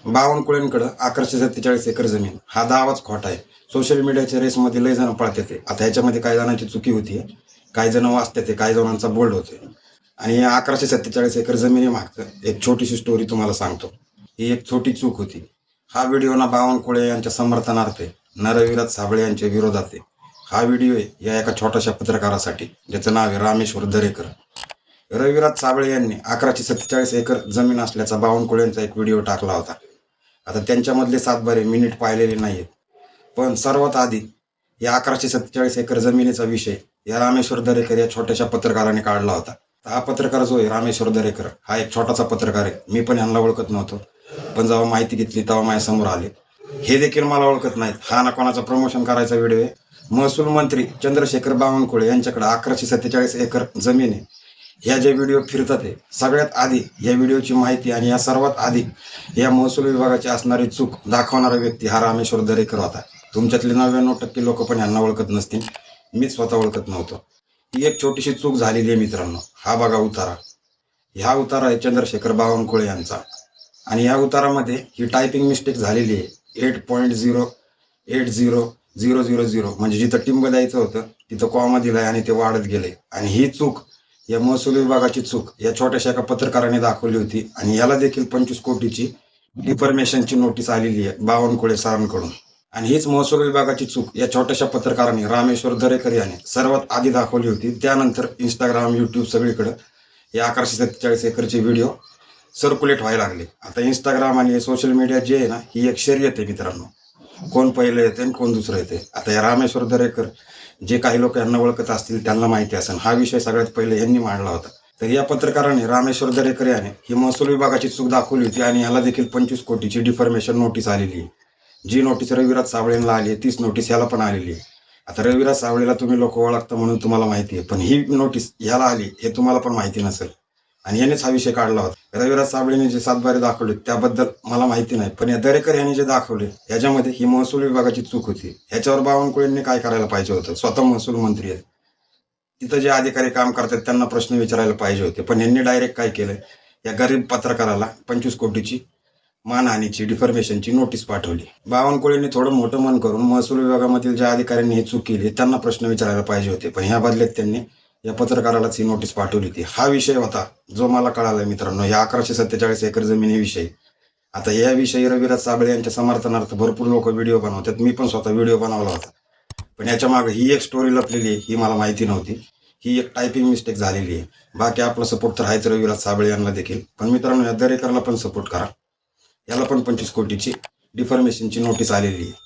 बावनकुळेंकडे 1147 acre जमीन हा दावाच खोटा आहे. सोशल मीडियाच्या रेसमध्ये लय जण पळतात ते. आता ह्याच्यामध्ये काही जणांची चुकी होती, काही जण वाचतात ते, काही जणांचा बोल्ड होतोय. आणि या 1147 एकर जमिनीमागचं एक छोटीशी स्टोरी तुम्हाला सांगतो. ही एक छोटी चूक होती. हा व्हिडिओ ना बावनकुळे यांच्या समर्थनार्थ आहे, ना रविराज साबळे यांच्या विरोधात आहे. हा व्हिडिओ आहे या एका छोट्याशा पत्रकारासाठी, ज्याचं नाव आहे रामेश्वर दरेकर. रविराज साबळे यांनी 1147 एकर जमीन असल्याचा बावनकुळेंचा एक व्हिडिओ टाकला होता. आता त्यांच्यामधले 7 बारे मिनिट पाहिलेले नाहीत, पण सर्वात आधी या 1147 एकर जमिनीचा विषय या रामेश्वर दरेकर या छोट्याशा पत्रकाराने काढला होता. हा पत्रकार जो आहे रामेश्वर दरेकर हा एक छोटासा पत्रकार आहे. मी पण यांना ओळखत नव्हतो, पण जेव्हा माहिती घेतली तेव्हा माझ्यासमोर आले. हे देखील मला ओळखत नाहीत. हा ना कोणाचा प्रमोशन करायचा व्हिडिओ आहे. महसूल मंत्री चंद्रशेखर बावनकुळे यांच्याकडे 1147 एकर जमीन आहे. ह्या जे व्हिडिओ फिरतात आहे, सगळ्यात आधी या व्हिडिओची माहिती आणि या सर्वात आधी या महसूल विभागाची असणारी चूक दाखवणारा व्यक्ती हा रामेश्वर दरेकर होता. तुमच्यातले 99% लोक पण यांना ओळखत नसतील, मीच स्वतः ओळखत नव्हतो. ही एक छोटीशी चूक झालेली आहे मित्रांनो. हा बघा उतारा, ह्या उतारा आहे चंद्रशेखर बावनकुळे यांचा. आणि या उतारामध्ये ही टायपिंग मिस्टेक झालेली आहे. 8.080000 म्हणजे जिथं टिंब द्यायचं होतं तिथं कॉमा दिलाय आणि ते वाढत गेलंय. आणि ही चूक या महसूल विभागाची चूक या छोट्याशा एका पत्रकाराने दाखवली होती. आणि याला देखील 25 कोटीची डिफॉर्मेशनची नोटीस आलेली आहे बावनकुळे सरांकडून. आणि हीच महसूल विभागाची चूक या छोट्याशा पत्रकाराने रामेश्वर दरेकर याने सर्वात आधी दाखवली होती. त्यानंतर इंस्टाग्राम, यूट्यूब सगळीकडे या 1147 एकरचे व्हिडिओ सर्क्युलेट व्हायला लागले. आता इंस्टाग्राम आणि सोशल मीडिया जे आहे ना, ही एक शर्यत आहे मित्रांनो. कोण पहिलं येते आणि कोण दुसरं येते. आता या रामेश्वर दरेकर, जे काही लोक यांना ओळखत असतील त्यांना माहिती असेल, हा विषय सगळ्यात पहिले यांनी मांडला होता. तर या पत्रकाराने रामेश्वर दरेकर याने ही महसूल विभागाची चूक दाखवली होती आणि ह्याला देखील 25 कोटीची डिफॉर्मेशन नोटीस आलेली आहे. जी नोटीस रविराज साबळेंना आली आहे तीच नोटीस ह्याला पण आलेली आहे. आता रविराज साबळेला तुम्ही लोक ओळखता म्हणून तुम्हाला माहिती आहे, पण ही नोटीस ह्याला आली हे तुम्हाला पण माहिती नसेल. आणि यानेच हा विषय काढला होता. रविराज साबळेने जे 7 बारे दाखवले त्याबद्दल मला माहिती नाही, पण या दरेकर यांनी जे दाखवले ह्याच्यामध्ये ही महसूल विभागाची चूक होती. ह्याच्यावर बावनकुळेंनी काय करायला पाहिजे होतं. स्वतः महसूल मंत्री आहेत, तिथं जे अधिकारी काम करतात त्यांना प्रश्न विचारायला पाहिजे होते. पण यांनी डायरेक्ट काय केलं, या गरीब पत्रकाराला 25 कोटीची मानहानीची डिफॉर्मेशनची नोटीस पाठवली. बावनकुळेंनी थोडं मोठं मन करून महसूल विभागामधील ज्या अधिकाऱ्यांनी ही चूक केली त्यांना प्रश्न विचारायला पाहिजे होते, पण ह्या बदल्यात त्यांनी या पत्रकारालाच ही नोटीस पाठवली होती. हा विषय होता जो मला कळाला मित्रांनो, या 1147 एकर जमिनीविषयी. आता याविषयी रविराज साबळे यांच्या समर्थनार्थ भरपूर लोक व्हिडिओ बनवतात. मी पण स्वतः व्हिडिओ बनवला होता, पण याच्या मागे ही एक स्टोरी लपलेली आहे, ही मला माहिती नव्हती. ही एक टायपिंग मिस्टेक झालेली आहे. बाकी आपला सपोर्ट तर आहेच रविराज साबळे यांना देखील, पण मित्रांनो या दरेकरला पण सपोर्ट करा. याला पण 25 कोटीची डिफॉर्मेशनची नोटीस आलेली आहे.